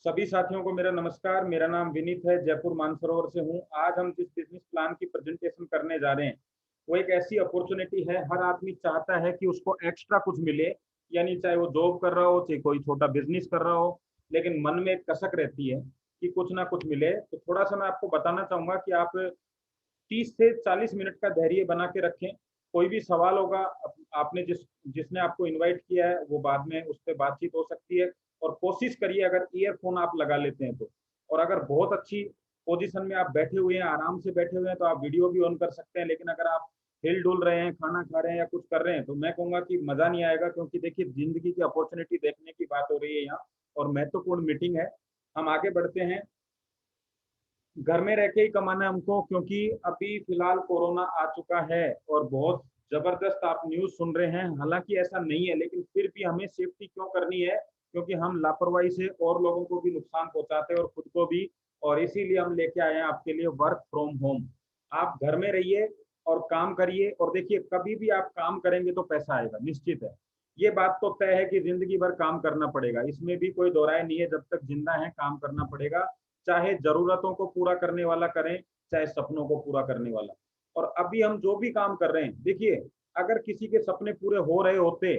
सभी साथियों को मेरा नमस्कार। मेरा नाम विनीत है, जयपुर मानसरोवर से हूँ। आज हम जिस बिजनेस प्लान की प्रेजेंटेशन करने जा रहे हैं वो एक ऐसी अपॉर्चुनिटी है, हर आदमी चाहता है कि उसको एक्स्ट्रा कुछ मिले। यानी चाहे वो जॉब कर रहा हो, चाहे कोई छोटा बिजनेस कर रहा हो, लेकिन मन में एक कसक रहती है कि कुछ ना कुछ मिले। तो थोड़ा सा मैं आपको बताना चाहूंगा कि आप 30 से 40 मिनट का धैर्य बना के रखें। कोई भी सवाल होगा, आपने जिसने आपको इनवाइट किया है वो बाद में उस पर बातचीत हो सकती है। और कोशिश करिए, अगर ईयरफोन आप लगा लेते हैं तो। और अगर बहुत अच्छी पोजीशन में आप बैठे हुए हैं, आराम से बैठे हुए हैं, तो आप वीडियो भी ऑन कर सकते हैं। लेकिन अगर आप हिल डुल रहे हैं, खाना खा रहे हैं या कुछ कर रहे हैं, तो मैं कहूंगा कि मजा नहीं आएगा। क्योंकि देखिए, जिंदगी की अपॉर्चुनिटी देखने की बात हो रही है यहाँ, और महत्वपूर्ण मीटिंग है। हम आगे बढ़ते हैं। घर में रह के ही कमाना है हमको, क्योंकि अभी फिलहाल कोरोना आ चुका है और बहुत जबरदस्त आप न्यूज सुन रहे हैं। हालांकि ऐसा नहीं है, लेकिन फिर भी हमें सेफ्टी क्यों करनी है? क्योंकि हम लापरवाही से और लोगों को भी नुकसान पहुंचाते हैं और खुद को भी। और इसीलिए हम लेके आए हैं आपके लिए वर्क फ्रॉम होम। आप घर में रहिए और काम करिए, और देखिए, कभी भी आप काम करेंगे तो पैसा आएगा, निश्चित है। ये बात तो तय है कि जिंदगी भर काम करना पड़ेगा, इसमें भी कोई दो राय नहीं है। जब तक जिंदा है काम करना पड़ेगा। चाहे जरूरतों को पूरा करने वाला करें, चाहे सपनों को पूरा करने वाला। और अभी हम जो भी काम कर रहे हैं, देखिए, अगर किसी के सपने पूरे हो रहे होते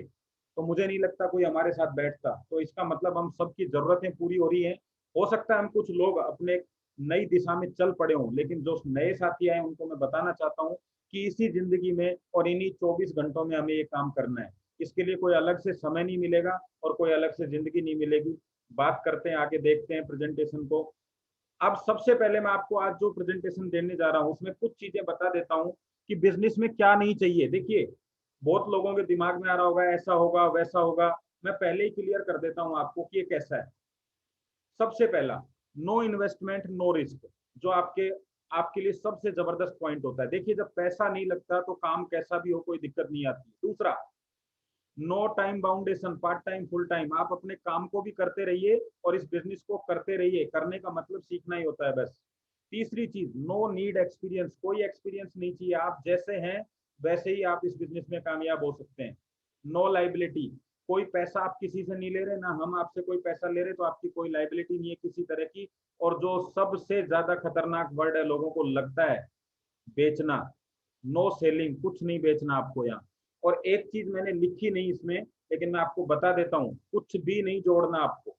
तो मुझे नहीं लगता कोई हमारे साथ बैठता। तो इसका मतलब हम सबकी जरूरतें पूरी हो रही हैं। हो सकता है हम कुछ लोग अपने नई दिशा में चल पड़े हों, लेकिन जो नए साथी आए उनको मैं बताना चाहता हूँ कि इसी जिंदगी में और इन्हीं 24 घंटों में हमें ये काम करना है। इसके लिए कोई अलग से समय नहीं मिलेगा और कोई अलग से जिंदगी नहीं मिलेगी। बात करते हैं, आगे देखते हैं प्रेजेंटेशन को। अब सबसे पहले मैं आपको आज जो प्रेजेंटेशन देने जा रहा हूं उसमें कुछ चीजें बता देता हूं कि बिजनेस में क्या नहीं चाहिए। देखिए, बहुत लोगों के दिमाग में आ रहा होगा ऐसा होगा वैसा होगा। मैं पहले ही क्लियर कर देता हूं आपको कि ये कैसा है। सबसे पहला, नो इन्वेस्टमेंट नो रिस्क, जो आपके आपके लिए सबसे जबरदस्त पॉइंट होता है। देखिए, जब पैसा नहीं लगता तो काम कैसा भी हो कोई दिक्कत नहीं आती। दूसरा, नो टाइम बाउंडेशन, पार्ट टाइम फुल टाइम, आप अपने काम को भी करते रहिए और इस बिजनेस को करते रहिए। करने का मतलब सीखना ही होता है बस। तीसरी चीज, नो नीड एक्सपीरियंस, कोई एक्सपीरियंस नहीं चाहिए। आप जैसे हैं वैसे ही आप इस बिजनेस में कामयाब हो सकते हैं। नो लाइबिलिटी, कोई पैसा आप किसी से नहीं ले रहे, ना हम आपसे कोई पैसा ले रहे, तो आपकी कोई लाइबिलिटी नहीं है किसी तरह की। और जो सबसे ज्यादा खतरनाक वर्ड है, लोगों को लगता है, बेचना। नो सेलिंग, कुछ नहीं बेचना आपको यहाँ। और एक चीज मैंने लिखी नहीं इसमें, लेकिन मैं आपको बता देता हूँ, कुछ भी नहीं जोड़ना आपको।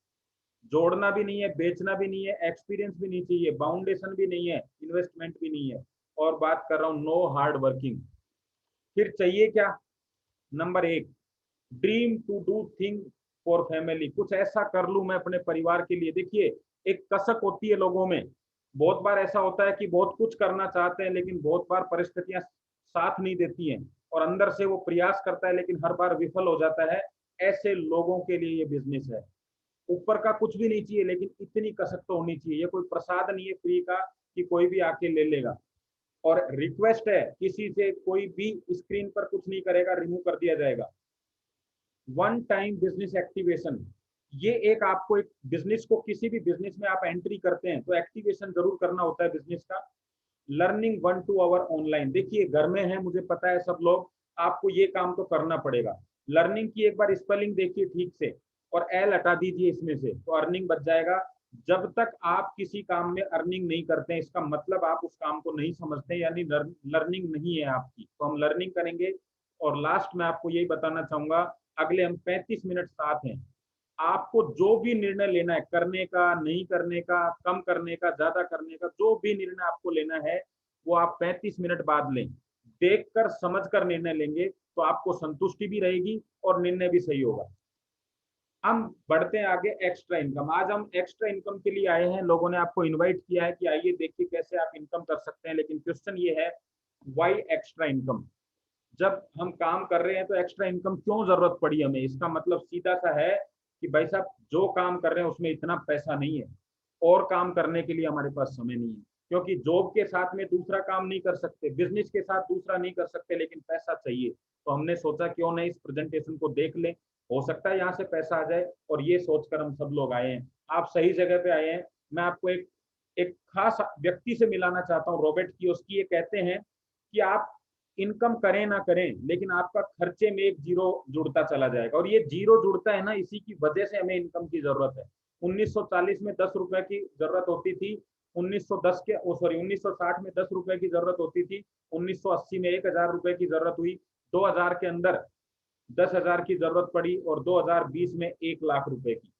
जोड़ना भी नहीं है, बेचना भी नहीं है, एक्सपीरियंस भी नहीं चाहिए, बाउंडेशन भी नहीं है, इन्वेस्टमेंट भी नहीं है। और बात कर रहा हूँ नो हार्ड वर्किंग। फिर चाहिए क्या? नंबर एक, dream to do thing for family, कुछ ऐसा कर लूं मैं अपने परिवार के लिए। देखिए, एक कसक होती है लोगों में। बहुत बार ऐसा होता है कि बहुत कुछ करना चाहते हैं, लेकिन बहुत बार परिस्थितियां साथ नहीं देती हैं, और अंदर से वो प्रयास करता है लेकिन हर बार विफल हो जाता है। ऐसे लोगों के लिए ये बिजनेस है। ऊपर का कुछ भी नहीं चाहिए, लेकिन इतनी कसक तो होनी चाहिए। ये कोई प्रसाद नहीं है फ्री का कि कोई भी आके ले लेगा। और रिक्वेस्ट है, किसी से कोई भी स्क्रीन पर कुछ नहीं करेगा, रिमूव कर दिया जाएगा। वन टाइम बिजनेस एक्टिवेशन, ये एक आपको एक बिजनेस को, किसी भी बिजनेस में आप एंट्री करते हैं तो एक्टिवेशन जरूर करना होता है बिजनेस का। लर्निंग 1 2 आवर ऑनलाइन, देखिए घर में है, मुझे पता है सब लोग, आपको ये काम तो करना पड़ेगा। लर्निंग की एक बार स्पेलिंग देखिए ठीक से, और एल हटा दीजिए इसमें से, तो अर्निंग बच जाएगा। जब तक आप किसी काम में अर्निंग नहीं करते हैं, इसका मतलब आप उस काम को नहीं समझते, यानी लर्निंग नहीं है आपकी। तो हम लर्निंग करेंगे। और लास्ट में आपको यही बताना चाहूंगा, अगले हम 35 मिनट साथ हैं। आपको जो भी निर्णय लेना है, करने का, नहीं करने का, कम करने का, ज्यादा करने का, जो भी निर्णय आपको लेना है वो आप 35 मिनट बाद लें। देखकर समझकर निर्णय लेंगे तो आपको संतुष्टि भी रहेगी और निर्णय भी सही होगा। हम बढ़ते हैं आगे। एक्स्ट्रा इनकम, आज हम एक्स्ट्रा इनकम के लिए आए हैं। लोगों ने आपको इनवाइट किया है कि आइए देखिए कैसे आप इनकम कर सकते हैं, लेकिन क्वेश्चन ये है, वाई एक्स्ट्रा इनकम? जब हम काम कर रहे हैं तो एक्स्ट्रा इनकम क्यों जरूरत पड़ी हमें? इसका मतलब सीधा सा है कि भाई साहब, जो काम कर रहे हैं उसमें इतना पैसा नहीं है, और काम करने के लिए हमारे पास समय नहीं है। क्योंकि जॉब के साथ में दूसरा काम नहीं कर सकते, बिजनेस के साथ दूसरा नहीं कर सकते, लेकिन पैसा चाहिए। तो हमने सोचा क्यों नहीं इस प्रेजेंटेशन को देख लें, हो सकता है यहाँ से पैसा आ जाए। और ये सोचकर हम सब लोग आए हैं। आप सही जगह पे आए हैं। मैं आपको एक एक खास व्यक्ति से मिलाना चाहता हूँ, रॉबर्ट कियोस्की। ये कहते हैं कि आप इनकम करें ना करें, लेकिन आपका खर्चे में एक जीरो जुड़ता चला जाएगा। और ये जीरो जुड़ता है ना, इसी की वजह से हमें इनकम की जरूरत है। 1940 में 10 रुपए की जरूरत होती थी, 1960 में 10 रुपए की जरूरत होती थी, 1980 में 1000 रुपए की जरूरत हुई, 2000 के अंदर 10,000 की जरूरत पड़ी और 2020 में 1 लाख रुपए की।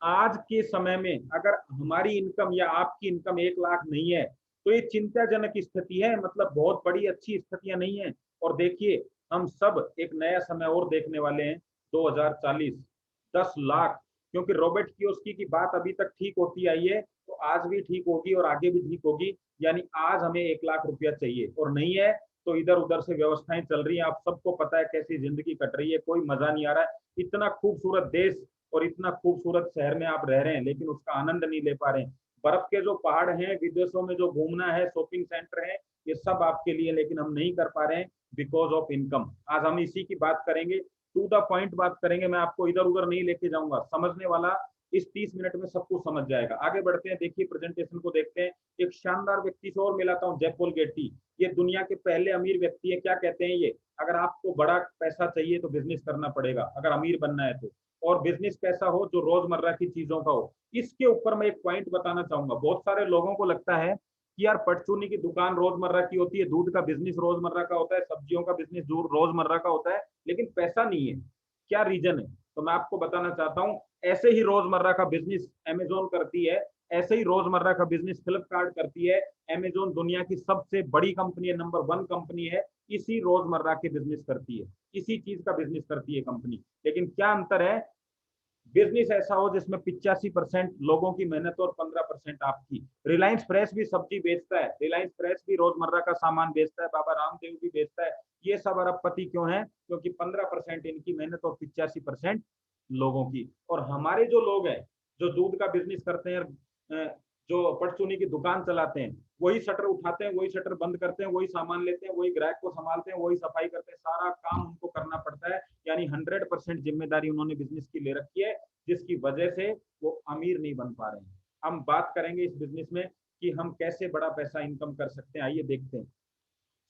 आज के समय में अगर हमारी इनकम या आपकी इनकम 1 लाख नहीं है तो ये चिंताजनक स्थिति है, मतलब बहुत बड़ी अच्छी स्थितियां नहीं है। और देखिए हम सब एक नया समय और देखने वाले हैं, 2040, 10 लाख, क्योंकि रॉबर्ट कियोस्की की बात अभी तक ठीक होती आई है तो आज भी ठीक होगी और आगे भी ठीक होगी। यानी आज हमें 1 लाख रुपया चाहिए और नहीं है तो इधर उधर से व्यवस्थाएं चल रही हैं। आप सबको पता है कैसी जिंदगी कट रही है, कोई मजा नहीं आ रहा है। इतना खूबसूरत देश और इतना खूबसूरत शहर में आप रह रहे हैं लेकिन उसका आनंद नहीं ले पा रहे हैं। बर्फ के जो पहाड़ हैं, विदेशों में जो घूमना है, शॉपिंग सेंटर है, ये सब आपके लिए, लेकिन हम नहीं कर पा रहे हैं बिकॉज ऑफ इनकम। आज हम इसी की बात करेंगे, टू द पॉइंट बात करेंगे। मैं आपको इधर उधर नहीं लेके जाऊंगा, समझने वाला इस 30 मिनट में सब कुछ समझ जाएगा। आगे बढ़ते हैं, देखिए प्रेजेंटेशन को देखते हैं। एक शानदार व्यक्ति से और मिलाता हूँ, जेफ पॉल गेटी। ये दुनिया के पहले अमीर व्यक्ति है। क्या कहते हैं ये, अगर आपको बड़ा पैसा चाहिए तो बिजनेस करना पड़ेगा अगर अमीर बनना है तो, और बिजनेस कैसा हो जो रोजमर्रा की चीजों का हो। इसके ऊपर मैं एक पॉइंट बताना चाहूंगा। बहुत सारे लोगों को लगता है कि यार परचूनी की दुकान रोजमर्रा की होती है, दूध का बिजनेस रोजमर्रा का होता है, सब्जियों का बिजनेस रोजमर्रा का होता है, लेकिन पैसा नहीं है। क्या रीजन है, तो मैं आपको बताना चाहता हूँ। ऐसे ही रोजमर्रा का बिजनेस अमेजोन करती है, ऐसे ही रोजमर्रा का बिजनेस फ्लिपकार्ट करती है। अमेजोन दुनिया की सबसे बड़ी कंपनी है, नंबर 1 कंपनी है, इसी रोजमर्रा के बिजनेस करती है, इसी चीज का बिजनेस करती है कंपनी। लेकिन क्या अंतर है, बिजनेस ऐसा हो जिसमें 85% लोगों की मेहनत और 15% आपकी। रिलायंस फ्रेश भी सब्जी बेचता है, रिलायंस फ्रेश भी रोजमर्रा का सामान बेचता है, बाबा रामदेव भी बेचता है। ये सब अरबपति क्यों है, क्योंकि 15% इनकी मेहनत और 85% लोगों की। और हमारे जो लोग हैं जो दूध का बिजनेस करते हैं, जो परचूनी की दुकान चलाते हैं, वही शटर उठाते हैं, वही शटर बंद करते हैं, वही सामान लेते हैं, वही ग्राहक को संभालते हैं, वही सफाई करते हैं, सारा काम उनको करना पड़ता है। यानी 100% जिम्मेदारी उन्होंने बिजनेस की ले रखी है, जिसकी वजह से वो अमीर नहीं बन पा रहे हैं। हम बात करेंगे इस बिजनेस में कि हम कैसे बड़ा पैसा इनकम कर सकते हैं, आइए देखते हैं।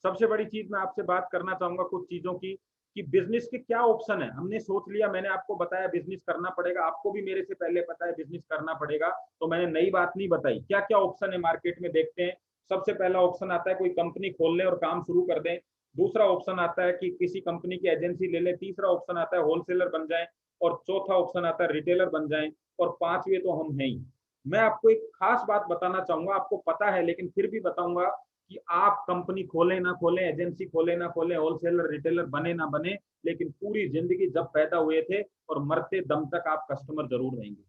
सबसे बड़ी चीज मैं आपसे बात करना चाहूंगा कुछ चीजों की, कि बिजनेस के क्या ऑप्शन है। हमने सोच लिया, मैंने आपको बताया बिजनेस करना पड़ेगा, आपको भी मेरे से पहले पता है बिजनेस करना पड़ेगा, तो मैंने नई बात नहीं बताई। क्या क्या ऑप्शन है मार्केट में, देखते हैं। सबसे पहला ऑप्शन आता है कोई कंपनी खोल लें और काम शुरू कर दें। दूसरा ऑप्शन आता है कि किसी कंपनी की एजेंसी ले लें। तीसरा ऑप्शन आता है होलसेलर बन जाए। और चौथा ऑप्शन आता है रिटेलर बन जाए। और पांचवे तो हम हैं ही। मैं आपको एक खास बात बताना चाहूंगा, आपको पता है लेकिन फिर भी बताऊंगा, कि आप कंपनी खोले ना खोले, एजेंसी खोले ना खोले, होलसेलर रिटेलर बने ना बने, लेकिन पूरी जिंदगी जब पैदा हुए थे और मरते दम तक आप कस्टमर जरूर रहेंगे।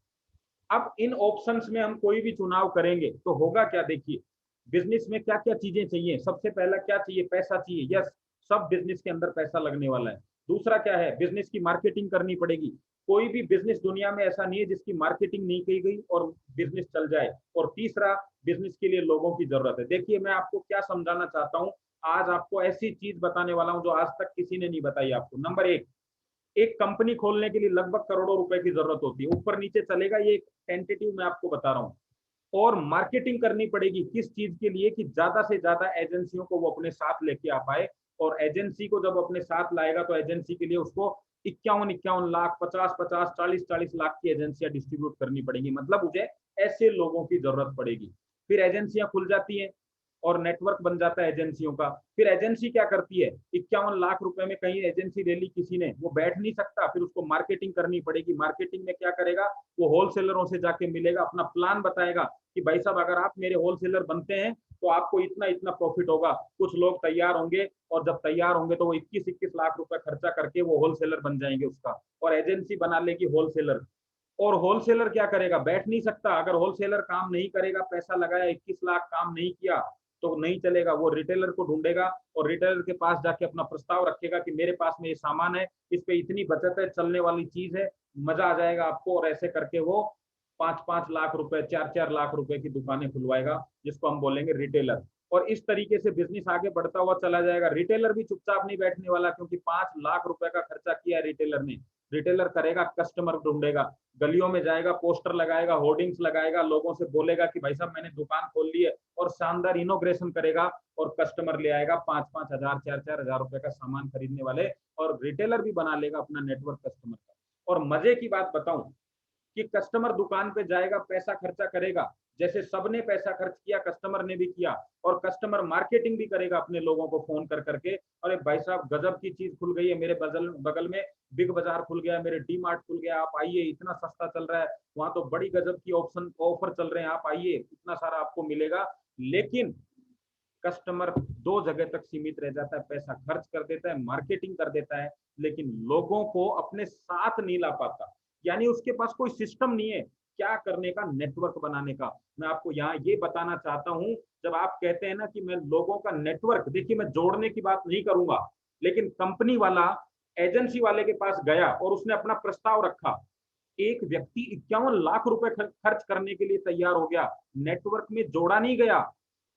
अब इन ऑप्शंस में हम कोई भी चुनाव करेंगे तो होगा क्या, देखिए। बिजनेस में क्या क्या चीजें चाहिए, सबसे पहला क्या चाहिए, पैसा चाहिए। यस, सब बिजनेस के अंदर पैसा लगने वाला है। दूसरा क्या है, बिजनेस की मार्केटिंग करनी पड़ेगी। कोई भी बिजनेस दुनिया में ऐसा नहीं है जिसकी मार्केटिंग नहीं की गई और बिजनेस चल जाए। और तीसरा, बिजनेस के लिए लोगों की जरूरत है। देखिए मैं आपको क्या समझाना चाहता हूँ, आज आपको ऐसी चीज बताने वाला हूं जो आज तक किसी ने नहीं बताई आपको। नंबर एक कंपनी खोलने के लिए लगभग करोड़ों रुपए की जरूरत होती है, ऊपर नीचे चलेगा, ये एक टेंटेटिव मैं आपको बता रहा हूँ। और मार्केटिंग करनी पड़ेगी किस चीज के लिए, कि ज्यादा से ज्यादा एजेंसियों को वो अपने साथ लेके आ पाए। और एजेंसी को जब अपने साथ लाएगा तो एजेंसी के लिए उसको 51-51 लाख, 50-50, 40-40 लाख की एजेंसियां डिस्ट्रीब्यूट करनी पड़ेगी, मतलब मुझे ऐसे लोगों की जरूरत पड़ेगी। फिर एजेंसियां खुल जाती हैं और नेटवर्क बन जाता है एजेंसियों का। फिर एजेंसी क्या करती है, 51 लाख रुपए में कहीं एजेंसी ले ली किसी ने, वो बैठ नहीं सकता, फिर उसको मार्केटिंग करनी पड़ेगी। मार्केटिंग में क्या करेगा, वो होलसेलरों से जाके मिलेगा, अपना प्लान बताएगा कि भाई साहब अगर आप मेरे होलसेलर बनते हैं तो आपको इतना इतना प्रॉफिट होगा। कुछ लोग तैयार होंगे और जब तैयार होंगे तो वो 21-21 लाख रुपए खर्चा करके वो होलसेलर बन जाएंगे उसका, और एजेंसी बना लेगी होलसेलर। और होलसेलर क्या करेगा, बैठ नहीं सकता। अगर होलसेलर काम नहीं करेगा, पैसा लगाया 21 लाख, काम नहीं किया तो नहीं चलेगा। वो रिटेलर को ढूंढेगा और रिटेलर के पास जाके अपना प्रस्ताव रखेगा कि मेरे पास में ये सामान है, इस पे इतनी बचत है, चलने वाली चीज है, मजा आ जाएगा आपको। और ऐसे करके वो 5-5 लाख रुपए, 4-4 लाख रुपए की दुकानें खुलवाएगा, जिसको हम बोलेंगे रिटेलर। और इस तरीके से बिजनेस आगे बढ़ता हुआ चला जाएगा। रिटेलर भी चुपचाप नहीं बैठने वाला, क्योंकि 5 लाख रुपए का खर्चा किया है रिटेलर ने। रिटेलर करेगा, कस्टमर ढूंढेगा, गलियों में जाएगा, पोस्टर लगाएगा, होर्डिंग्स लगाएगा, लोगों से बोलेगा कि भाई साहब मैंने दुकान खोल ली है, और शानदार इनोग्रेशन करेगा और कस्टमर ले आएगा 5-5 हजार, 4-4 हजार रुपए का सामान खरीदने वाले। और रिटेलर भी बना लेगा अपना नेटवर्क कस्टमर का। और मजे की बात बताऊं, कि कस्टमर दुकान पे जाएगा, पैसा खर्चा करेगा, जैसे सबने पैसा खर्च किया कस्टमर ने भी किया, और कस्टमर मार्केटिंग भी करेगा अपने लोगों को फोन कर करके, अरे भाई साहब गजब की चीज खुल गई है मेरे बगल बगल में, बिग बाजार खुल गया, मेरे डी मार्ट खुल गया, आप आइए, इतना सस्ता चल रहा है, वहां तो बड़ी गजब की ऑप्शन ऑफर चल रहे हैं, आप आइए, इतना सारा आपको मिलेगा। लेकिन कस्टमर दो जगह तक सीमित रह जाता है, पैसा खर्च कर देता है, मार्केटिंग कर देता है, लेकिन लोगों को अपने साथ नहीं ला पाता। यानी उसके पास कोई सिस्टम नहीं है क्या करने का, नेटवर्क बनाने का। मैं आपको यहाँ ये बताना चाहता हूँ, जब आप कहते हैं ना कि मैं लोगों का नेटवर्क, देखिए मैं जोड़ने की बात नहीं करूंगा, लेकिन कंपनी वाला एजेंसी वाले के पास गया और उसने अपना प्रस्ताव रखा, एक व्यक्ति 51 लाख रुपए खर्च करने के लिए तैयार हो गया, नेटवर्क में जोड़ा नहीं गया,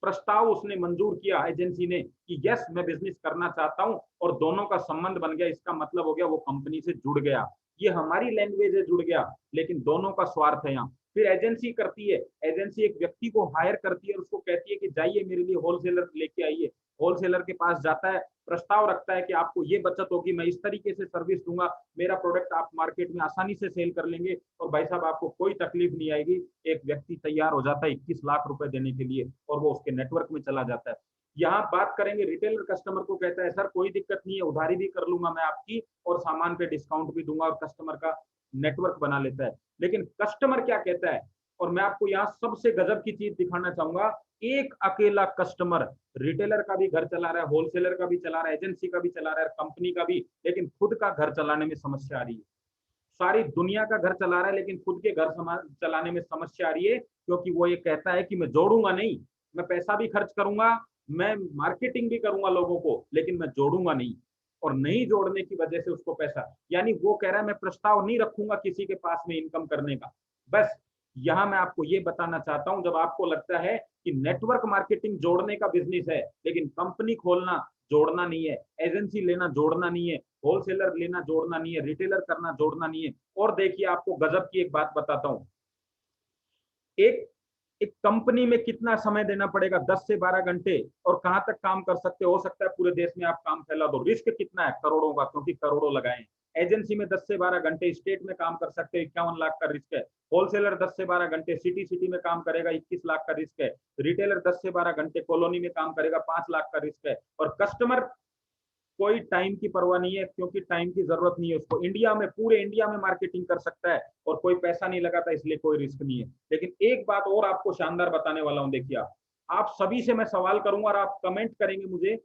प्रस्ताव उसने मंजूर किया एजेंसी ने कि यस मैं बिजनेस करना चाहता हूं, और दोनों का संबंध बन गया, इसका मतलब हो गया वो कंपनी से जुड़ गया, ये हमारी लैंग्वेज है जुड़ गया, लेकिन दोनों का स्वार्थ है यहाँ। फिर एजेंसी करती है, एजेंसी एक व्यक्ति को हायर करती है और उसको कहती है कि जाइए मेरे लिए होलसेलर लेके आइए, होलसेलर के पास जाता है, प्रस्ताव रखता है कि आपको ये बचत होगी, मैं इस तरीके से सर्विस दूंगा, मेरा प्रोडक्ट आप मार्केट में आसानी से सेल कर लेंगे और भाई साहब आपको कोई तकलीफ नहीं आएगी। एक व्यक्ति तैयार हो जाता है 21 लाख रुपए देने के लिए और वो उसके नेटवर्क में चला जाता है। यहाँ बात करेंगे रिटेलर कस्टमर को कहता है सर कोई दिक्कत नहीं है, उधारी भी कर लूंगा मैं आपकी और सामान पे डिस्काउंट भी दूंगा, और कस्टमर का नेटवर्क बना लेता है। लेकिन कस्टमर क्या कहता है, और मैं आपको यहाँ सबसे गजब की चीज दिखाना चाहूंगा, एक अकेला कस्टमर रिटेलर का भी घर चला रहा है, होलसेलर का भी चला रहा है, एजेंसी का भी चला रहा है, कंपनी का भी, लेकिन खुद का घर चलाने में समस्या आ रही है। सारी दुनिया का घर चला रहा है लेकिन खुद के घर चलाने में समस्या आ रही है, क्योंकि वो ये कहता है कि मैं जोड़ूंगा नहीं, मैं पैसा भी खर्च करूंगा, मैं मार्केटिंग भी करूंगा लोगों को, लेकिन मैं जोड़ूंगा नहीं, और नहीं जोड़ने की वजह से उसको पैसा, यानी वो कह रहा है मैं प्रस्ताव नहीं रखूंगा किसी के पास में इनकम करने का। बस यहाँ मैं आपको ये बताना चाहता हूं, जब आपको लगता है कि नेटवर्क मार्केटिंग जोड़ने का बिजनेस है, लेकिन कंपनी खोलना जोड़ना नहीं है, एजेंसी लेना जोड़ना नहीं है, होलसेलर लेना जोड़ना नहीं है, रिटेलर करना जोड़ना नहीं है। और देखिए आपको गजब की एक बात बताता हूं, एक एक कंपनी में कितना समय देना पड़ेगा, 10 से 12 घंटे, और कहां तक काम कर सकते हो सकता है पूरे देश में आप काम फैला दो, रिस्क कितना है, करोड़ों का, क्योंकि करोड़ों लगाए हैं। एजेंसी में 10 से 12 घंटे स्टेट में काम कर सकते हैं, 51 लाख का रिस्क है। होलसेलर 10 से 12 घंटे सिटी सिटी में काम करेगा, 21 लाख का रिस्क है। रिटेलर 10 से 12 घंटे कॉलोनी में काम करेगा, 5 लाख का रिस्क है। और कस्टमर कोई टाइम की परवाह नहीं है, क्योंकि टाइम की जरूरत नहीं है उसको, इंडिया में, पूरे इंडिया में मार्केटिंग कर सकता है और कोई पैसा नहीं लगाता, इसलिए कोई रिस्क नहीं है। लेकिन एक बात और आपको शानदार बताने वाला हूं, देखिए आप सभी से मैं सवाल करूंगा और आप कमेंट करेंगे मुझे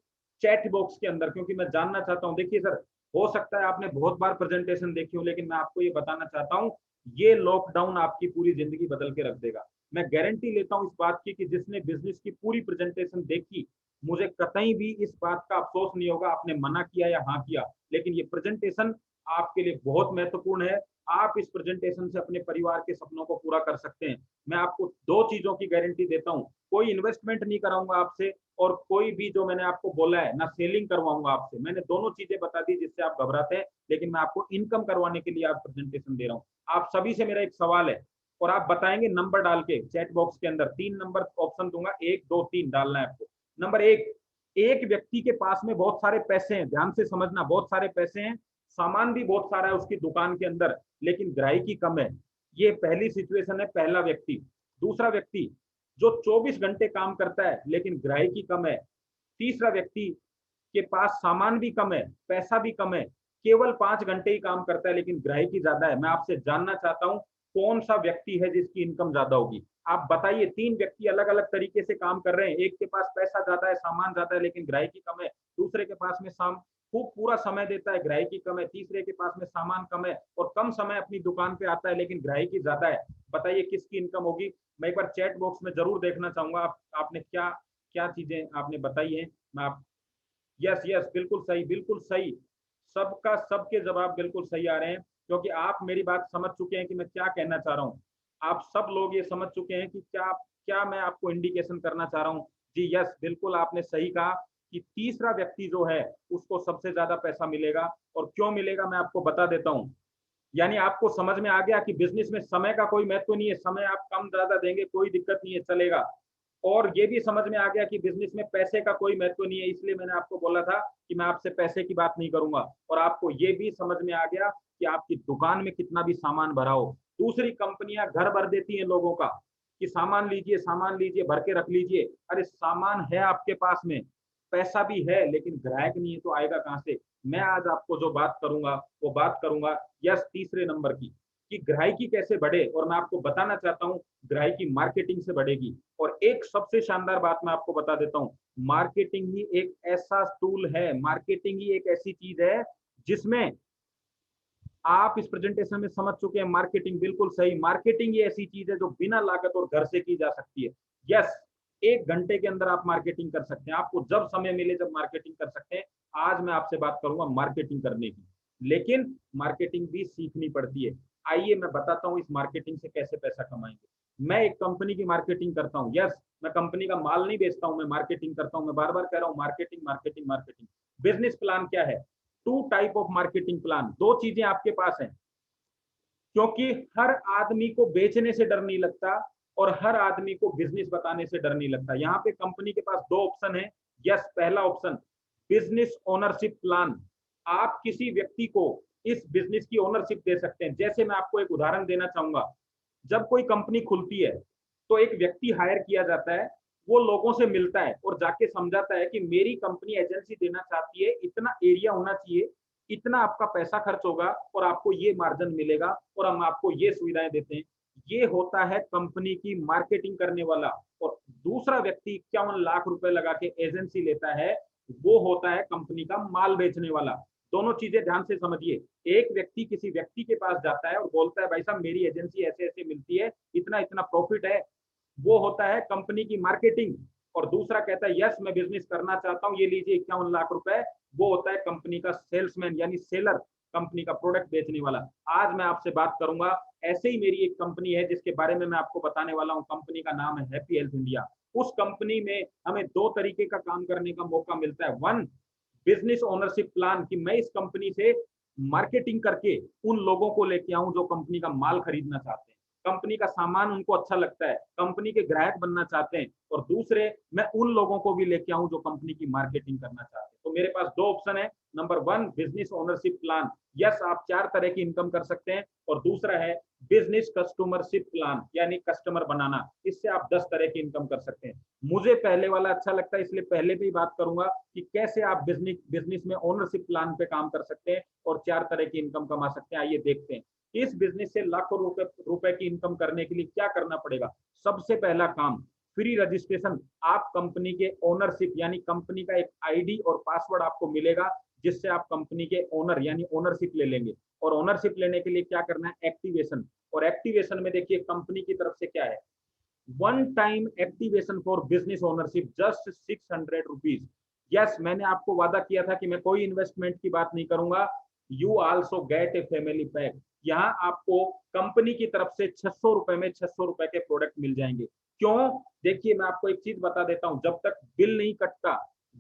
चैट बॉक्स के अंदर, क्योंकि मैं जानना चाहता हूं। देखिए सर, हो सकता है आपने बहुत बार प्रेजेंटेशन देखी हो, लेकिन मैं आपको ये बताना चाहता हूँ, ये लॉकडाउन आपकी पूरी जिंदगी बदल के रख देगा। मैं गारंटी लेता हूं इस बात की कि जिसने बिजनेस की पूरी प्रेजेंटेशन देखी, मुझे कतई भी इस बात का अफसोस नहीं होगा आपने मना किया या हाँ किया, लेकिन ये प्रेजेंटेशन आपके लिए बहुत महत्वपूर्ण है। आप इस प्रेजेंटेशन से अपने परिवार के सपनों को पूरा कर सकते हैं। मैं आपको दो चीजों की गारंटी देता हूं, कोई इन्वेस्टमेंट नहीं कराऊंगा आपसे, और कोई भी जो मैंने आपको बोला है ना सेलिंग करवाऊंगा आपसे, मैंने दोनों चीजें बता दी जिससे आप घबराते हैं, लेकिन मैं आपको इनकम करवाने के लिए आप प्रेजेंटेशन दे रहा हूँ। आप सभी से मेरा एक सवाल है, और आप बताएंगे नंबर डाल के चैट बॉक्स के अंदर, 3 नंबर ऑप्शन दूंगा, 1 2 3 डालना है आपको। नंबर एक, एक व्यक्ति के पास में बहुत सारे पैसे हैं, ध्यान से समझना, बहुत सारे पैसे हैं, सामान भी बहुत सारा है उसकी दुकान के अंदर, लेकिन ग्राहकी कम है। ये पहली सिचुएशन है, पहला व्यक्ति। दूसरा व्यक्ति जो 24 घंटे काम करता है लेकिन ग्राहकी कम है। तीसरा व्यक्ति के पास सामान भी कम है, पैसा भी कम है, केवल 5 घंटे ही काम करता है लेकिन ग्राहकी ज्यादा है। मैं आपसे जानना चाहता हूं कौन सा व्यक्ति है जिसकी इनकम ज्यादा होगी। आप बताइए, 3 व्यक्ति अलग अलग तरीके से काम कर रहे हैं, एक के पास पैसा ज्यादा है, सामान ज्यादा है, लेकिन ग्राहकी कम है। दूसरे के पास में खूब पूरा समय देता है, ग्राहकी कम है। तीसरे के पास में सामान कम है और कम समय अपनी दुकान पे आता है लेकिन ग्राहकी ज्यादा है। बताइए किसकी इनकम होगी। मैं एक बार चैट बॉक्स में जरूर देखना चाहूंगा आपने क्या क्या चीजें आपने बताई है। मैं आप, यस यस, बिल्कुल सही, बिल्कुल सही, सबका सबके जवाब बिल्कुल सही आ रहे हैं, क्योंकि आप मेरी बात समझ चुके हैं कि मैं क्या कहना चाह रहा हूँ। आप सब लोग ये समझ चुके हैं कि क्या क्या मैं आपको इंडिकेशन करना चाह रहा हूँ। जी यस, बिल्कुल आपने सही कहा कि तीसरा व्यक्ति जो है उसको सबसे ज्यादा पैसा मिलेगा। और क्यों मिलेगा मैं आपको बता देता हूँ। यानी आपको समझ में आ गया कि बिजनेस में समय का कोई महत्व नहीं है, समय आप कम ज्यादा देंगे कोई दिक्कत नहीं है, चलेगा। और ये भी समझ में आ गया कि बिजनेस में पैसे का कोई महत्व नहीं है, इसलिए मैंने आपको बोला था कि मैं आपसे पैसे की बात नहीं करूंगा। और आपको ये भी समझ में आ गया कि आपकी दुकान में कितना भी सामान भरा हो, दूसरी कंपनियां घर भर देती हैं लोगों का कि सामान लीजिए भर के रख लीजिए। अरे सामान है आपके पास में, पैसा भी है, लेकिन ग्राहक नहीं है तो आएगा कहां से। मैं आज आपको जो बात करूंगा वो बात करूंगा यस तीसरे नंबर की, कि ग्राहकी कैसे बढ़े, और मैं आपको बताना चाहता हूं ग्राहकी मार्केटिंग से बढ़ेगी। और एक सबसे शानदार बात मैं आपको बता देता हूं, मार्केटिंग ही एक ऐसा टूल है, मार्केटिंग ही एक ऐसी चीज है जिसमें आप इस प्रेजेंटेशन में समझ चुके हैं, मार्केटिंग बिल्कुल सही, मार्केटिंग ये ऐसी चीज है जो बिना लागत और घर से की जा सकती है। यस, 1 घंटे के अंदर आप मार्केटिंग कर सकते हैं, आपको जब समय मिले जब मार्केटिंग कर सकते हैं। आज मैं आपसे बात करूंगा मार्केटिंग करने की, लेकिन मार्केटिंग भी सीखनी पड़ती है। आइए मैं बताता हूं इस मार्केटिंग से कैसे पैसा कमाएंगे। मैं एक कंपनी की मार्केटिंग करता हूं, यस, मैं कंपनी का माल नहीं बेचता हूं, मैं मार्केटिंग करता हूं। मैं बार बार कह रहा हूं marketing marketing marketing. Business plan क्या है? Two type of marketing plan, दो चीजें आपके पास हैं, क्योंकि हर आदमी को बेचने से डर नहीं लगता और हर आदमी को बिजनेस बताने से डर नहीं लगता। यहाँ पे कंपनी के पास दो ऑप्शन है। यस, पहला ऑप्शन बिजनेस ओनरशिप प्लान, आप किसी व्यक्ति को इस बिजनेस की ओनरशिप दे सकते हैं। जैसे मैं आपको एक उदाहरण देना चाहूंगा, जब कोई कंपनी खुलती है तो एक व्यक्ति हायर किया जाता है, वो लोगों से मिलता है और जाके समझाता है कि मेरी कंपनी एजेंसी देना चाहती है, इतना एरिया होना चाहिए, इतना आपका पैसा खर्च होगा और आपको ये मार्जिन मिलेगा और हम आपको ये सुविधाएं देते हैं। ये होता है कंपनी की मार्केटिंग करने वाला। और दूसरा व्यक्ति 51 लाख रुपए लगा के एजेंसी लेता है, वो होता है कंपनी का माल बेचने वाला। दोनों चीजें ध्यान से समझिए। एक व्यक्ति किसी व्यक्ति के पास जाता है और बोलता है भाई साहब मेरी एजेंसी ऐसे ऐसे मिलती है, इतना इतना प्रॉफिट है, वो होता है कंपनी की मार्केटिंग। और दूसरा कहता है यस मैं बिजनेस करना चाहता हूं, ये लीजिए 51 लाख रुपए, वो होता है कंपनी का सेल्समैन यानी सेलर, कंपनी का प्रोडक्ट बेचने वाला। आज मैं आपसे बात करूंगा, ऐसे ही मेरी एक कंपनी है जिसके बारे में मैं आपको बताने वाला हूं, कंपनी का नाम है हैप्पी हेल्थ इंडिया। उस कंपनी में हमें दो तरीके का काम करने का मौका मिलता है। वन, बिजनेस ओनरशिप प्लान, कि मैं इस कंपनी से मार्केटिंग करके उन लोगों को लेके आऊं जो कंपनी का माल खरीदना चाहते हैं, कंपनी का सामान उनको अच्छा लगता है, कंपनी के ग्राहक बनना चाहते हैं। और दूसरे, मैं उन लोगों को भी लेके आऊं जो कंपनी की मार्केटिंग करना चाहते हैं। तो मेरे पास दो ऑप्शन है। Number one, business ownership plan, yes आप 4 तरह की इनकम कर सकते हैं। और दूसरा है बिजनेस कस्टमरशिप प्लान, यानी कस्टमर बनाना, इससे आप 10 तरह की इनकम कर सकते हैं। मुझे पहले वाला अच्छा लगता है, इसलिए पहले भी बात करूंगा कि कैसे आप बिजनेस में ओनरशिप प्लान पे काम कर सकते हैं और 4 तरह की इनकम कमा सकते हैं। आइए देखते हैं इस बिजनेस से लाखों रुपए की इनकम करने के लिए क्या करना पड़ेगा। सबसे पहला काम, फ्री रजिस्ट्रेशन। आप कंपनी के ओनरशिप यानी कंपनी का एक आईडी और पासवर्ड आपको मिलेगा, जिससे आप कंपनी के ओनर यानी ओनरशिप ले लेंगे। और ओनरशिप लेने के लिए क्या करना है, एक्टिवेशन। और एक्टिवेशन में देखिए कंपनी की तरफ से क्या है, one time activation for business ownership just 600 rupees. Yes, मैंने आपको वादा किया था कि मैं कोई इन्वेस्टमेंट की बात नहीं करूंगा। You also get a family pack. यहाँ आपको कंपनी की तरफ से 600 रुपए में 600 रुपए के प्रोडक्ट मिल जाएंगे। क्यों? देखिए मैं आपको एक चीज बता देता हूं, जब तक बिल नहीं कटता,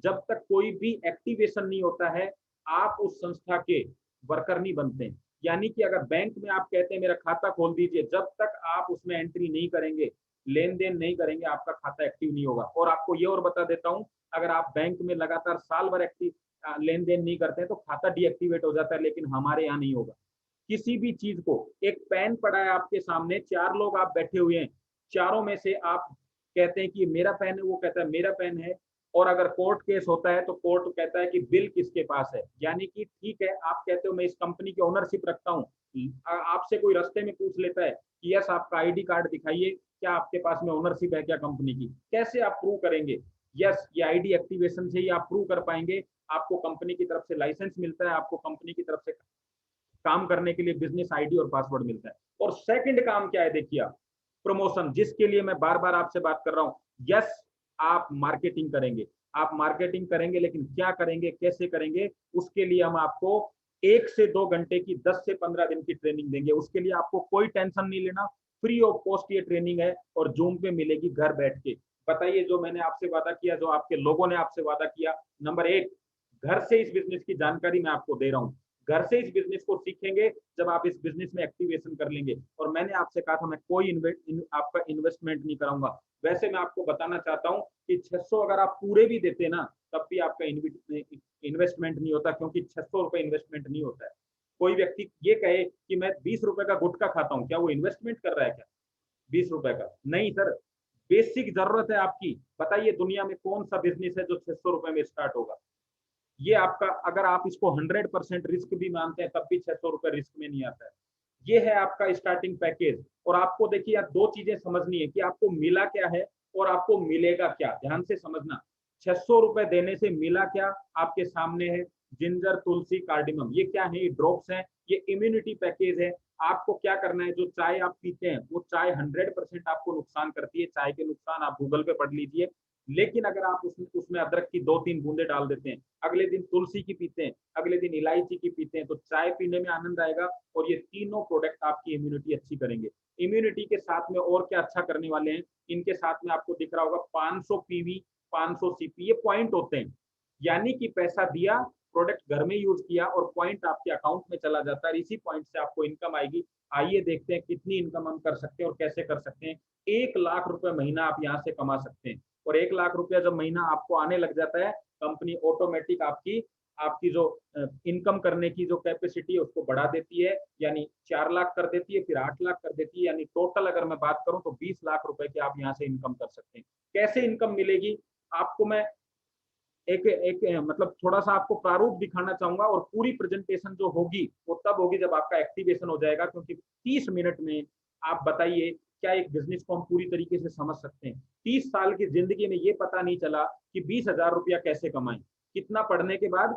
जब तक कोई भी एक्टिवेशन नहीं होता है, आप उस संस्था के वर्कर नहीं बनते। यानी कि अगर बैंक में आप कहते हैं मेरा खाता खोल दीजिए, जब तक आप उसमें एंट्री नहीं करेंगे, लेन देन नहीं करेंगे, आपका खाता एक्टिव नहीं होगा। और आपको ये और बता देता हूं, अगर आप बैंक में लगातार साल भर एक्टिव लेन देन नहीं करते हैं तो खाता डीएक्टिवेट हो जाता है, लेकिन हमारे यहाँ नहीं होगा। किसी भी चीज को, एक पेन पड़ा है आपके सामने, 4 लोग आप बैठे हुए हैं, चारों में से आप कहते हैं कि मेरा पेन है, वो कहता है मेरा पेन है। और अगर कोर्ट केस होता है तो कोर्ट कहता है कि बिल किसके पास है। यानी कि ठीक है, आप कहते हो मैं इस कंपनी की ओनरशिप रखता हूँ, आपसे कोई रास्ते में पूछ लेता है कि यस आपका आईडी कार्ड दिखाइए, क्या आपके पास में ओनरशिप है क्या कंपनी की, कैसे आप प्रूव करेंगे? यस, ये आईडी एक्टिवेशन से ही आप प्रूव कर पाएंगे। आपको कंपनी की तरफ से लाइसेंस मिलता है, आपको कंपनी की तरफ से काम करने के लिए बिजनेस आईडी और पासवर्ड मिलता है। और सेकंड काम क्या है, देखिए आप, प्रमोशन, जिसके लिए मैं बार बार आपसे बात कर रहा हूं। यस, आप मार्केटिंग करेंगे, आप मार्केटिंग करेंगे, लेकिन क्या करेंगे, कैसे करेंगे, उसके लिए हम आपको 1 से 2 घंटे की 10 से 15 दिन की ट्रेनिंग देंगे। उसके लिए आपको कोई टेंशन नहीं लेना, फ्री ऑफ कॉस्ट ये ट्रेनिंग है और जूम पे मिलेगी घर बैठ के। बताइए, जो मैंने आपसे वादा किया, जो आपके लोगों ने आपसे वादा किया, नंबर 1, घर से इस बिजनेस की जानकारी मैं आपको दे रहा हूँ। घर से इस बिजनेस को सीखेंगे जब आप इस बिजनेस में एक्टिवेशन कर लेंगे। और मैंने आपसे कहा था मैं कोई आपका इन्वेस्टमेंट नहीं कराऊंगा। वैसे मैं आपको बताना चाहता हूं कि 600 अगर आप पूरे भी देते ना, तब भी आपका इन्वेस्टमेंट नहीं होता, क्योंकि 600 रुपए इन्वेस्टमेंट नहीं होता है। कोई व्यक्ति ये कहे कि मैं 20 रुपए का गुटखा खाता हूँ, क्या वो इन्वेस्टमेंट कर रहा है क्या? 20 रुपए का नहीं सर। बेसिक जरूरत है आपकी। बताइए दुनिया में कौन सा बिजनेस है जो 600 रुपए में स्टार्ट होगा? ये आपका, अगर आप इसको 100% रिस्क भी मानते हैं तब भी 600 रुपए रिस्क में नहीं आता है। ये है आपका स्टार्टिंग पैकेज। और आपको देखिए यार, दो चीजें समझनी है कि आपको मिला क्या है और आपको मिलेगा क्या। ध्यान से समझना। 600 रुपए देने से मिला क्या आपके सामने है। जिंजर, तुलसी, कार्डिमम, ये क्या है? ये ड्रॉप्स हैं। ये इम्यूनिटी पैकेज है। आपको क्या करना है, जो चाय आप पीते हैं वो चाय 100% आपको नुकसान करती है। चाय के नुकसान आप गूगल पे पढ़ लीजिए। लेकिन अगर आप उसमें अदरक की 2-3 बूंदे डाल देते हैं, अगले दिन तुलसी की पीते हैं, अगले दिन इलायची की पीते हैं, तो चाय पीने में आनंद आएगा। और ये तीनों प्रोडक्ट आपकी इम्यूनिटी अच्छी करेंगे। इम्यूनिटी के साथ में और क्या अच्छा करने वाले हैं, इनके साथ में आपको दिख रहा होगा 500 पीवी, 500 सीपी, ये पॉइंट होते हैं। यानी कि पैसा दिया, प्रोडक्ट घर में यूज किया और पॉइंट आपके अकाउंट में चला जाता है। इसी पॉइंट से आपको इनकम आएगी। आइए देखते हैं कितनी इनकम हम कर सकते हैं और कैसे कर सकते हैं। 1 लाख रुपए महीना आप यहाँ से कमा सकते हैं। और 1 लाख रुपया जब महीना आपको आने लग जाता है, कंपनी ऑटोमेटिक आपकी आपकी जो इनकम करने की जो कैपेसिटी है उसको बढ़ा देती है। यानी 4 लाख कर देती है, फिर 8 लाख कर देती है। यानी टोटल अगर मैं बात करूं तो 20 लाख रुपए की आप यहाँ से इनकम कर सकते हैं। कैसे इनकम मिलेगी आपको मैं एक एक मतलब थोड़ा सा आपको प्रारूप दिखाना चाहूंगा। और पूरी प्रेजेंटेशन जो होगी वो तब होगी जब आपका एक्टिवेशन हो जाएगा। क्योंकि 30 मिनट में आप बताइए क्या एक बिजनेस को हम पूरी तरीके से समझ सकते हैं। 30 साल की जिंदगी में ये पता नहीं चला कि 20,000 रुपया कैसे कमाएं। कितना पढ़ने के बाद?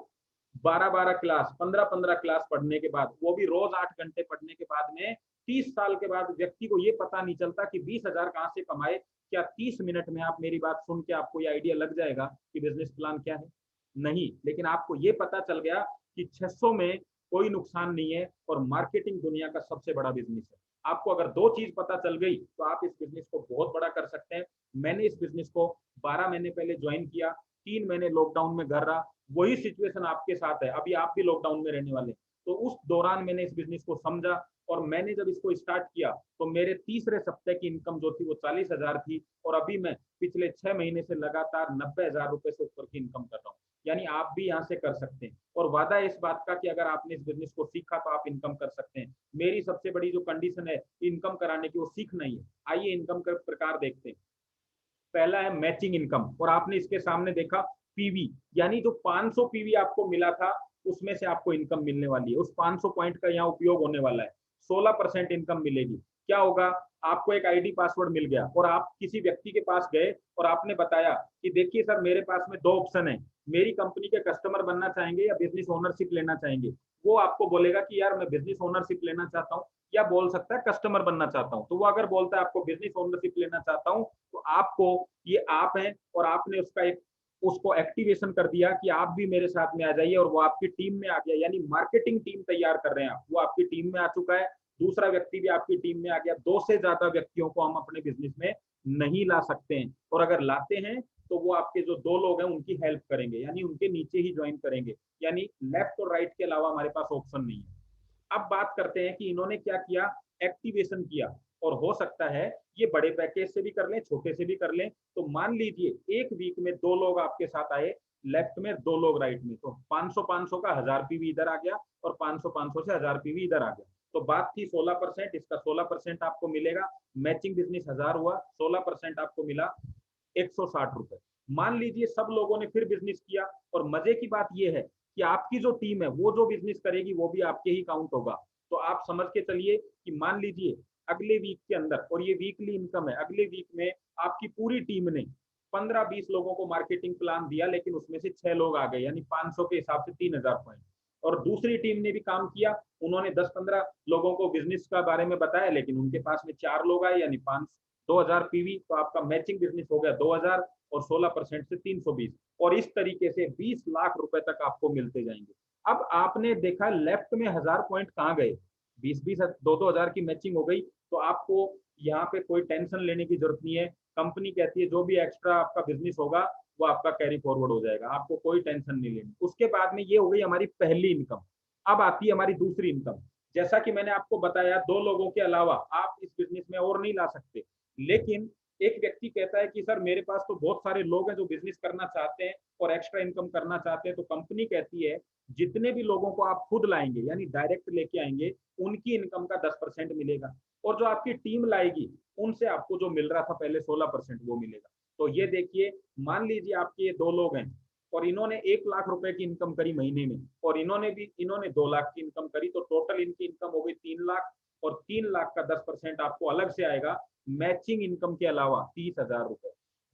12-12 क्लास, 15-15 क्लास पढ़ने के बाद, वो भी रोज 8 घंटे पढ़ने के बाद में 30 साल के बाद व्यक्ति को ये पता नहीं चलता कि 20,000 कहाँ से कमाए। क्या 30 मिनट में आप मेरी बात सुन के आपको ये आइडिया लग जाएगा कि बिजनेस प्लान क्या है? नहीं। लेकिन आपको ये पता चल गया कि 600 में कोई नुकसान नहीं है और मार्केटिंग दुनिया का सबसे बड़ा बिजनेस है। आपको अगर दो चीज पता चल गई तो आप इस बिजनेस को बहुत बड़ा कर सकते हैं। मैंने इस बिजनेस को 12 महीने पहले ज्वाइन किया। 3 महीने लॉकडाउन में घर रहा। वही सिचुएशन आपके साथ है। अभी आप भी लॉकडाउन में रहने वाले। तो उस दौरान मैंने इस बिजनेस को समझा। और मैंने जब इसको स्टार्ट किया तो मेरे तीसरे सप्ताह की इनकम जो थी वो 40,000 थी। और अभी मैं पिछले 6 महीने से लगातार 90,000 रुपए से ऊपर की इनकम कर रहा हूँ। यानी आप भी यहाँ से कर सकते हैं। और वादा है इस बात का कि अगर आपने इस बिजनेस को सीखा तो आप इनकम कर सकते हैं। मेरी सबसे बड़ी जो कंडीशन है इनकम कराने की, वो सीखना ही है। आइए इनकम का प्रकार देखते हैं। पहला है मैचिंग इनकम। और आपने इसके सामने देखा पीवी, यानी जो 500 पीवी आपको मिला था उसमें से आपको इनकम मिलने वाली है। उस 500 पॉइंट का यहाँ उपयोग होने वाला है। 16% इनकम मिलेगी। क्या होगा? आपको एक आईडी पासवर्ड मिल गया और आप किसी व्यक्ति के पास गए और आपने बताया कि देखिए सर, मेरे पास में 2 ऑप्शन है, मेरी कंपनी के कस्टमर बनना चाहेंगे या बिजनेस ओनरशिप लेना चाहेंगे। वो आपको बोलेगा कि यार मैं बिजनेस ओनरशिप लेना चाहता हूँ, या बोल सकता है कस्टमर बनना चाहता हूँ। तो वो अगर बोलता है आपको बिजनेस ओनरशिप लेना चाहता हूँ, तो आपको, ये आप हैं और आपने उसका एक उसको एक्टिवेशन कर दिया कि आप भी मेरे साथ में आ जाइए, और वो आपकी टीम में आ गया। यानी मार्केटिंग टीम तैयार कर रहे हैं आप, वो आपकी टीम में आ चुका है। दूसरा व्यक्ति भी आपकी टीम में आ गया। 2 से ज्यादा व्यक्तियों को हम अपने बिजनेस में नहीं ला सकते हैं। और अगर लाते हैं तो वो आपके जो 2 लोग हैं उनकी हेल्प करेंगे, यानी उनके नीचे ही ज्वाइन करेंगे। यानी लेफ्ट और राइट के अलावा हमारे पास ऑप्शन नहीं है। अब बात करते हैं कि इन्होंने क्या किया, एक्टिवेशन किया। और हो सकता है ये बड़े पैकेज से भी कर लें, छोटे से भी कर लें। तो मान लीजिए एक वीक में 2 लोग आपके साथ आए, लेफ्ट में 2 लोग राइट में, तो 500-500 का 1000 पीवी इधर आ गया और 500-500 से 1000 पीवी इधर आ गया। तो बात थी 16%, इसका 16% आपको मिलेगा। मैचिंग बिजनेस 1000 हुआ, 16% आपको मिला 160 रुपए। मान लीजिए सब लोगों ने फिर बिजनेस किया। और मजे की बात यह है कि आपकी जो टीम है वो जो बिजनेस करेगी वो भी आपके ही काउंट होगा। तो आप समझ के चलिए कि मान लीजिए अगले वीक के अंदर, और ये वीकली इनकम है, अगले वीक में आपकी पूरी टीम ने 15-20 लोगों को मार्केटिंग प्लान दिया, लेकिन उसमें से 6 लोग आ गए, यानी 500 के हिसाब से 3000 पॉइंट। और दूसरी टीम ने भी काम किया, उन्होंने 10-15 लोगों को बिजनेस का बारे में बताया, लेकिन उनके पास में 4 लोग आए, यानी 2000 पीवी। तो आपका मैचिंग बिजनेस हो गया 2000 और 16% से 320। और इस तरीके से 20 लाख रुपए तक आपको मिलते जाएंगे। अब आपने देखा लेफ्ट में 1000 पॉइंट कहाँ गए, 20-20 2-2 हजार की मैचिंग हो गई। तो आपको यहाँ पे कोई टेंशन लेने की जरूरत नहीं है। कंपनी कहती है जो भी एक्स्ट्रा आपका बिजनेस होगा वो आपका कैरी फॉरवर्ड हो जाएगा, आपको कोई टेंशन नहीं लेनी। उसके बाद में ये हो गई हमारी पहली इनकम। अब आती है हमारी दूसरी इनकम। जैसा कि मैंने आपको बताया, 2 लोगों के अलावा आप इस बिजनेस में और नहीं ला सकते। लेकिन एक व्यक्ति कहता है कि सर मेरे पास तो बहुत सारे लोग हैं जो बिजनेस करना चाहते हैं और एक्स्ट्रा इनकम करना चाहते हैं, तो कंपनी कहती है जितने भी लोगों को आप खुद लाएंगे यानी डायरेक्ट लेके आएंगे उनकी इनकम का 10% मिलेगा, और जो आपकी टीम लाएगी उनसे आपको जो मिल रहा था पहले 16% वो मिलेगा। तो ये देखिए, मान लीजिए आपके ये 2 लोग हैं और इन्होंने 1 लाख रुपए की इनकम करी महीने में, और इन्होंने 2 लाख की इनकम करी, तो टोटल इनकी इनकम हो गई 3 लाख, और 3 लाख का 10% आपको अलग से आएगा मैचिंग इनकम के अलावा 30,000 रुपए।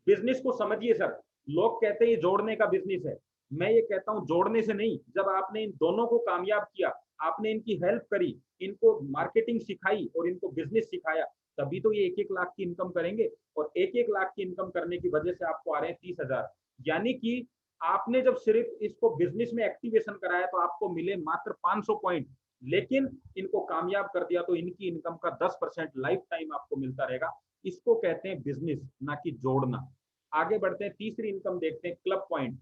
बिजनेस को समझिए सर, लोग कहते हैं ये जोड़ने का बिजनेस है, मैं ये कहता हूं जोड़ने से नहीं, जब आपने इन दोनों को कामयाब किया, आपने इनकी हेल्प करी, इनको मार्केटिंग सिखाई और इनको बिजनेस सिखाया, तभी तो ये 1-1 लाख की इनकम करेंगे। और 1-1 लाख की इनकम करने की वजह से आपको आ रहे हैं 30,000। यानी कि आपने जब सिर्फ इसको बिजनेस में एक्टिवेशन कराया तो आपको मिले मात्र 500 पॉइंट, लेकिन इनको कामयाब कर दिया तो इनकी इनकम का 10% लाइफ टाइम आपको मिलता रहेगा। इसको कहते हैं बिजनेस, ना कि जोड़ना। आगे बढ़ते हैं, तीसरी इनकम देखते हैं, क्लब पॉइंट।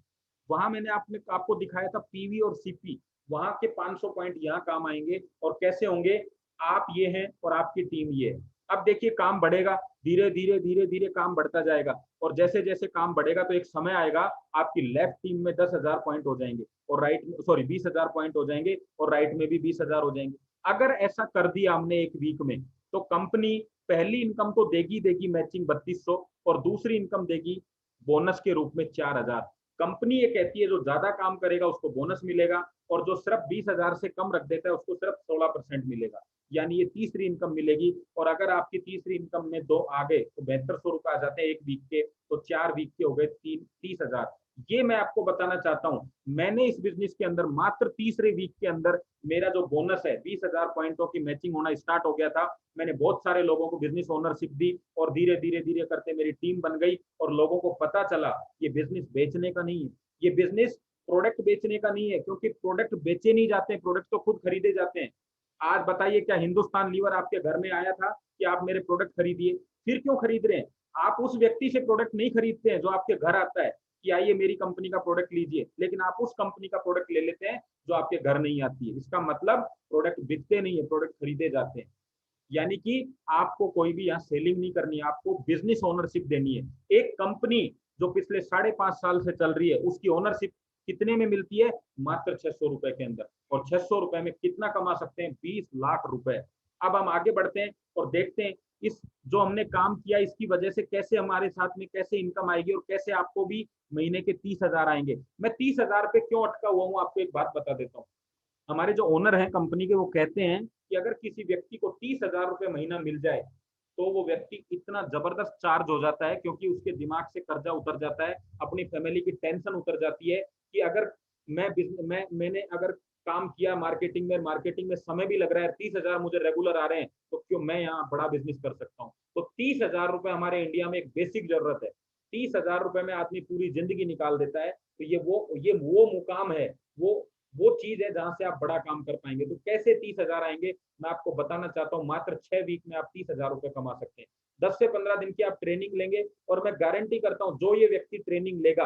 वहां मैंने आपको दिखाया था पीवी और सीपी, वहां के 500 पॉइंट यहाँ काम आएंगे। और कैसे होंगे, आप ये हैं और आपकी टीम ये है। अब देखिए काम बढ़ेगा, धीरे धीरे धीरे धीरे काम बढ़ता जाएगा, और जैसे जैसे काम बढ़ेगा तो एक समय आएगा आपकी लेफ्ट टीम में 10,000 पॉइंट हो जाएंगे, और राइट में 20,000 पॉइंट हो जाएंगे, और राइट में भी 20,000 हो जाएंगे। अगर ऐसा कर दिया हमने एक वीक में, तो कंपनी पहली इनकम तो देगी मैचिंग 3200, और दूसरी इनकम देगी बोनस के रूप में 4,000। कंपनी ये कहती है जो ज्यादा काम करेगा उसको बोनस मिलेगा, और जो सिर्फ 20,000 से कम रख देता है उसको सिर्फ 16% मिलेगा। यानी ये तीसरी इनकम मिलेगी। और अगर आपकी तीसरी इनकम में 2 आ गए तो 7200 रुपए आ जाते हैं एक वीक के, तो 4 वीक के हो गए 30,000। ये मैं आपको बताना चाहता हूं, मैंने इस बिजनेस के अंदर मात्र तीसरे वीक के अंदर मेरा जो बोनस है 20,000 पॉइंटों की मैचिंग होना स्टार्ट हो गया था। मैंने बहुत सारे लोगों को बिजनेस ओनरशिप दी, और धीरे धीरे धीरे करते मेरी टीम बन गई, और लोगों को पता चला ये बिजनेस बेचने का नहीं है, ये बिजनेस प्रोडक्ट बेचने का नहीं है, क्योंकि प्रोडक्ट बेचे नहीं जाते, प्रोडक्ट तो खुद खरीदे जाते हैं। आज बताइए, क्या हिंदुस्तान लीवर आपके घर में आया था कि आप मेरे प्रोडक्ट खरीदिए? फिर क्यों खरीद रहे हैं? आप उस व्यक्ति से प्रोडक्ट नहीं खरीदते हैं जो आपके घर आता है कि आइए मेरी कंपनी का प्रोडक्ट लीजिए, लेकिन आप उस कंपनी का प्रोडक्ट ले लेते हैं जो आपके घर नहीं आती है। इसका मतलब प्रोडक्ट बिकते नहीं है, प्रोडक्ट खरीदे जाते हैं। यानी कि आपको कोई भी यहाँ सेलिंग नहीं करनी है, आपको बिजनेस ओनरशिप देनी है। एक कंपनी जो पिछले 5.5 साल से चल रही है उसकी ओनरशिप कितने में मिलती है? मात्र 600 रुपए के अंदर। और 600 रुपए में कितना कमा सकते हैं? 20 लाख रुपए। अब हम आगे बढ़ते हैं और देखते हैं इस जो हमने काम किया इसकी वजह से कैसे हमारे साथ में कैसे इनकम आएगी, और कैसे आपको भी महीने के 30,000 आएंगे। मैं 30,000 पे क्यों अटका हुआ हूँ आपको एक बात बता देता हूँ। हमारे जो ओनर हैं कंपनी के, वो कहते हैं कि अगर किसी व्यक्ति को 30,000 रुपए महीना मिल जाए तो वो व्यक्ति इतना जबरदस्त चार्ज हो जाता है, क्योंकि उसके दिमाग से कर्जा उतर जाता है, अपनी फैमिली की टेंशन उतर जाती है कि अगर मैंने अगर काम किया मार्केटिंग में समय भी लग रहा है, 30,000 मुझे रेगुलर आ रहे हैं, तो क्यों मैं यहाँ बड़ा बिजनेस कर सकता हूँ। तो 30,000 रुपए हमारे इंडिया में एक बेसिक जरूरत है। 30,000 रुपए में आदमी पूरी जिंदगी निकाल देता है। तो ये वो मुकाम है, वो चीज है जहां से आप बड़ा काम कर पाएंगे। तो कैसे 30,000 आएंगे, मैं आपको बताना चाहता हूँ। मात्र 6 वीक में आप 30,000 रुपए कमा सकते हैं। 10 से 15 दिन की आप ट्रेनिंग लेंगे, और मैं गारंटी करता हूँ जो ये व्यक्ति ट्रेनिंग लेगा,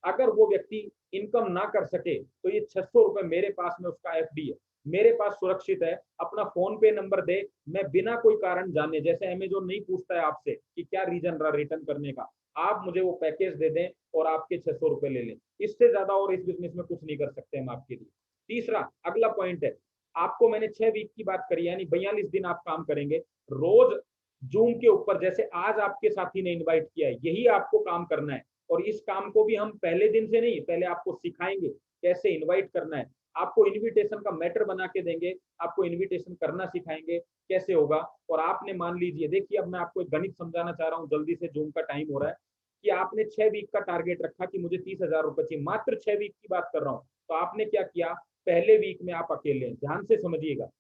अगर वो व्यक्ति इनकम ना कर सके तो ये 600 रुपए मेरे पास में उसका एफडी है, मेरे पास सुरक्षित है। अपना फोन पे नंबर दे, मैं बिना कोई कारण जाने, जैसे अमेजोन नहीं पूछता है आपसे कि क्या रीजन रहा रिटर्न करने का, आप मुझे वो पैकेज दे दें और आपके 600 रुपए ले लें। इससे ज्यादा और इस बिजनेस में कुछ नहीं कर सकते हम आपके लिए। तीसरा अगला पॉइंट है, आपको मैंने 6 वीक की बात करी, यानी 42 दिन आप काम करेंगे रोज जूम के ऊपर। जैसे आज आपके साथी ने इन्वाइट किया है, यही आपको काम करना है। और इस काम को भी हम पहले दिन से नहीं, पहले आपको सिखाएंगे कैसे इनवाइट करना है, आपको इनविटेशन का मैटर बना के देंगे, आपको इनविटेशन करना सिखाएंगे कैसे होगा। और आपने मान लीजिए, देखिए अब मैं आपको एक गणित समझाना चाह रहा हूँ जल्दी से, जूम का टाइम हो रहा है, कि आपने 6 वीक का टारगेट रखा कि मुझे 30,000 रुपए चाहिए, मात्र 6 वीक की बात कर रहा हूँ। तो आपने क्या किया, पहले वीक में आप अकेले, ध्यान से समझिएगा,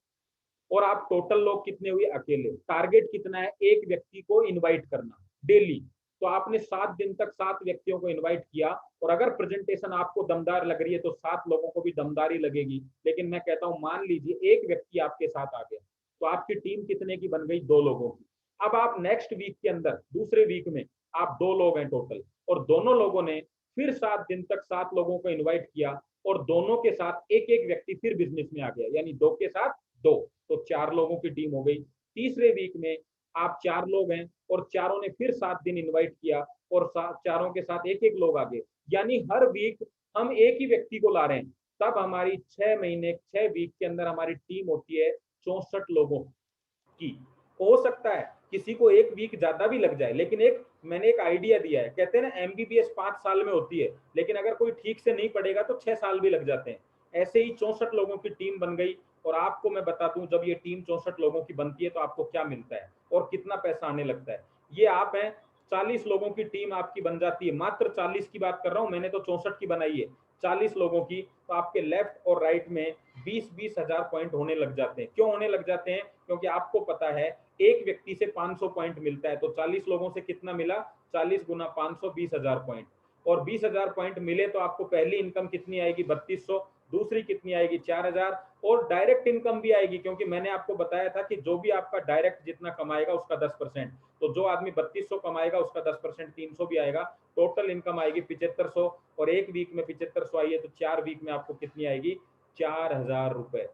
और आप टोटल लोग कितने हुए? अकेले। टारगेट कितना है? एक व्यक्ति को इनवाइट करना डेली। तो आपने 7 दिन तक 7 व्यक्तियों को इनवाइट किया, और अगर प्रेजेंटेशन आपको दमदार लग रही है तो 7 लोगों को भी दमदारी लगेगी। लेकिन मैं कहता हूं मान लीजिए एक व्यक्ति आपके साथ आ गया, तो आपकी टीम कितने की बन गई? 2 लोगों की। अब आप नेक्स्ट वीक के अंदर, दूसरे वीक में आप 2 लोग हैं टोटल, और दोनों लोगों ने फिर 7 दिन तक 7 लोगों को इन्वाइट किया, और दोनों के साथ एक एक व्यक्ति फिर बिजनेस में आ गया, यानी 2 के साथ 2, तो 4 लोगों की टीम हो गई। तीसरे वीक में आप 4 लोग हैं और चारों ने फिर 7 दिन इनवाइट किया और चारों के साथ एक एक लोग आ गए, यानी हर वीक हम एक ही व्यक्ति को ला रहे हैं। तब हमारी 6 महीने 6 वीक के अंदर हमारी टीम होती है 64 लोगों की। हो सकता है किसी को एक वीक ज्यादा भी लग जाए, लेकिन एक मैंने एक आइडिया दिया है, कहते हैं ना एमबीबीएस 5 साल में होती है, लेकिन अगर कोई ठीक से नहीं पढ़ेगा तो 6 साल भी लग जाते हैं। ऐसे ही 64 लोगों की टीम बन गई। और आपको मैं बता दूं, जब ये टीम 64 लोगों की बनती है तो आपको क्या मिलता है और कितना पैसा आने लगता है। ये आप हैं 40 लोगों की टीम आपकी बन जाती है, मात्र 40 की बात कर रहा हूं, मैंने तो 64 की बनाई है। 40 लोगों की, तो आपके लेफ्ट और राइट में 20-20 हजार पॉइंट होने लग जाते हैं। क्यों होने लग जाते हैं? क्योंकि आपको पता है एक व्यक्ति से 500 पॉइंट मिलता है, तो 40 लोगों से कितना मिला? 40 गुना 500, 20,000 पॉइंट। और 20,000 पॉइंट मिले तो आपको पहली इनकम कितनी आएगी? 3200। दूसरी कितनी आएगी? 4,000। और डायरेक्ट इनकम भी आएगी, क्योंकि मैंने आपको बताया था कि जो भी आपका डायरेक्ट जितना कमाएगा उसका 10%, तो जो आदमी 3200 कमाएगा उसका 10% 300 भी आएगा। टोटल इनकम आएगी 7500। और एक वीक में 7500 आई है तो 4 वीक में आपको कितनी आएगी? 4,000 रुपए।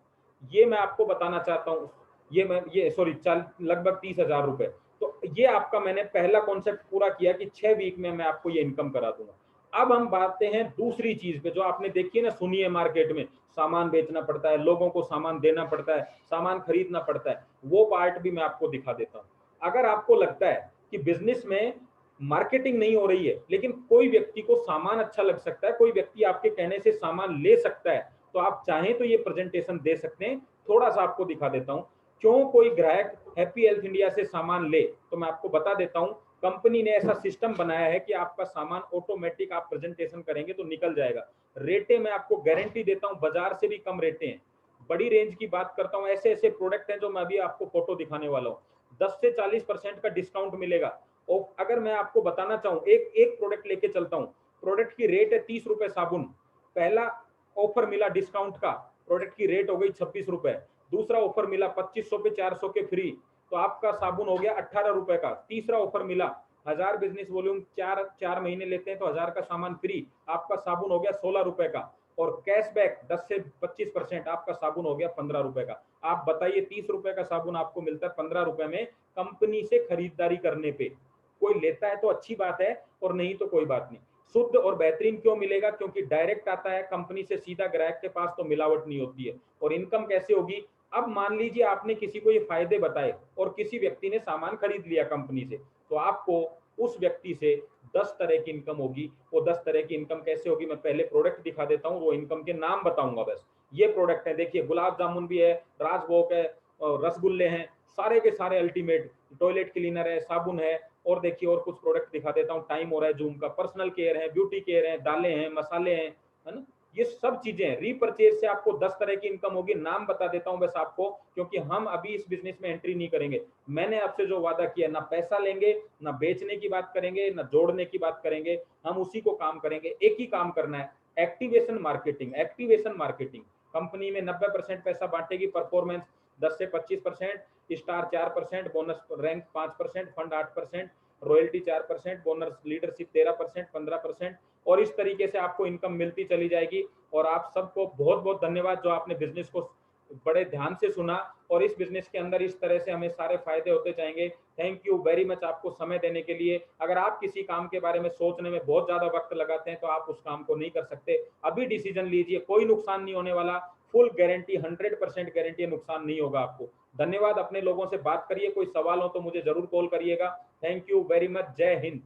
ये मैं आपको बताना चाहता हूँ। ये सॉरी, लगभग 30,000 रुपए। तो ये आपका मैंने पहला कॉन्सेप्ट पूरा किया कि 6 वीक में मैं आपको ये इनकम करा दूंगा। अब हम बातें हैं दूसरी चीज पे, जो आपने देखी है ना, सुनी है, मार्केट में सामान बेचना पड़ता है, लोगों को सामान देना पड़ता है, सामान खरीदना पड़ता है, वो पार्ट भी मैं आपको दिखा देता हूँ। अगर आपको लगता है कि बिजनेस में मार्केटिंग नहीं हो रही है, लेकिन कोई व्यक्ति को सामान अच्छा लग सकता है, कोई व्यक्ति आपके कहने से सामान ले सकता है, तो आप चाहें तो ये प्रेजेंटेशन दे सकते हैं। थोड़ा सा आपको दिखा देता हूं क्यों कोई ग्राहक हैप्पी हेल्थ इंडिया से सामान ले। तो मैं आपको बता देता हूं, कंपनी ने ऐसा सिस्टम बनाया है कि आपका सामान ऑटोमेटिक आप प्रेजेंटेशन करेंगे तो निकल जाएगा। रेटे मैं आपको गारंटी देता हूं बाजार से भी कम रेटे हैं। बड़ी रेंज की बात करता हूं, ऐसे ऐसे प्रोडक्ट हैं जो मैं अभी आपको फोटो दिखाने वाला हूं। 10 से 40% का डिस्काउंट मिलेगा। और अगर मैं आपको बताना चाहूं, एक एक प्रोडक्ट लेके चलता हूं। प्रोडक्ट की रेट है 30 रुपए साबुन। पहला ऑफर मिला डिस्काउंट का, प्रोडक्ट की रेट हो गई 26 रुपए। दूसरा ऑफर मिला 2500 पे 400 के फ्री, तो आपका साबुन हो गया 18 रुपए का। तीसरा ऑफर मिला 1000 बिजनेस वॉल्यूम, 4 महीने लेते हैं तो 1000 का सामान फ्री, आपका साबुन हो गया 16 रुपए का। और कैशबैक 10 से 25%, आपका साबुन हो गया 15 रुपए का। आप बताइए 30 रुपए का साबुन आपको मिलता है 15 रुपए में, कंपनी से खरीदारी करने पे। कोई लेता है तो अच्छी बात है, और नहीं तो कोई बात नहीं। शुद्ध और बेहतरीन क्यों मिलेगा? क्योंकि डायरेक्ट आता है कंपनी से सीधा ग्राहक के पास, तो मिलावट नहीं होती है। और इनकम कैसे होगी? अब मान लीजिए आपने किसी को ये फायदे बताए और किसी व्यक्ति ने सामान खरीद लिया कंपनी से, तो आपको उस व्यक्ति से 10 तरह की इनकम होगी। वो 10 तरह की इनकम कैसे होगी? मैं पहले प्रोडक्ट दिखा देता हूँ, वो इनकम के नाम बताऊंगा बस। ये प्रोडक्ट है, देखिए, गुलाब जामुन भी है, राजभोग है, रसगुल्ले हैं, सारे के सारे अल्टीमेट, टॉयलेट क्लीनर है, साबुन है। और देखिए और कुछ प्रोडक्ट दिखा देता हूँ, टाइम हो रहा है जूम का। पर्सनल केयर है, ब्यूटी केयर है, दालें हैं, मसाले हैं, है ना। ये सब चीजें हैं। रीपरचेज से आपको 10 तरह की इनकम होगी। नाम बता देता हूं बस आपको, क्योंकि हम अभी इस बिजनेस में एंट्री नहीं करेंगे। मैंने आपसे जो वादा किया, ना पैसा लेंगे, ना बेचने की बात करेंगे, ना जोड़ने की बात करेंगे, हम उसी को काम करेंगे। एक ही काम करना है, activation marketing. Activation marketing company में 90% पैसा बांटेगी, परफॉर्मेंस 10 से 25%, star 4%, bonus rank 5%, fund 8%, royalty 4%, bonus leadership 13%, 15%। और इस तरीके से आपको इनकम मिलती चली जाएगी। और आप सबको बहुत बहुत धन्यवाद जो आपने बिजनेस को बड़े ध्यान से सुना, और इस बिजनेस के अंदर इस तरह से हमें सारे फायदे होते जाएंगे। थैंक यू वेरी मच आपको समय देने के लिए। अगर आप किसी काम के बारे में सोचने में बहुत ज्यादा वक्त लगाते हैं तो आप उस काम को नहीं कर सकते। अभी डिसीजन लीजिए, कोई नुकसान नहीं होने वाला। फुल गारंटी, 100% गारंटी, नुकसान नहीं होगा आपको। धन्यवाद। अपने लोगों से बात करिए, कोई सवाल हो तो मुझे जरूर कॉल करिएगा। Thank you very much. जय हिंद।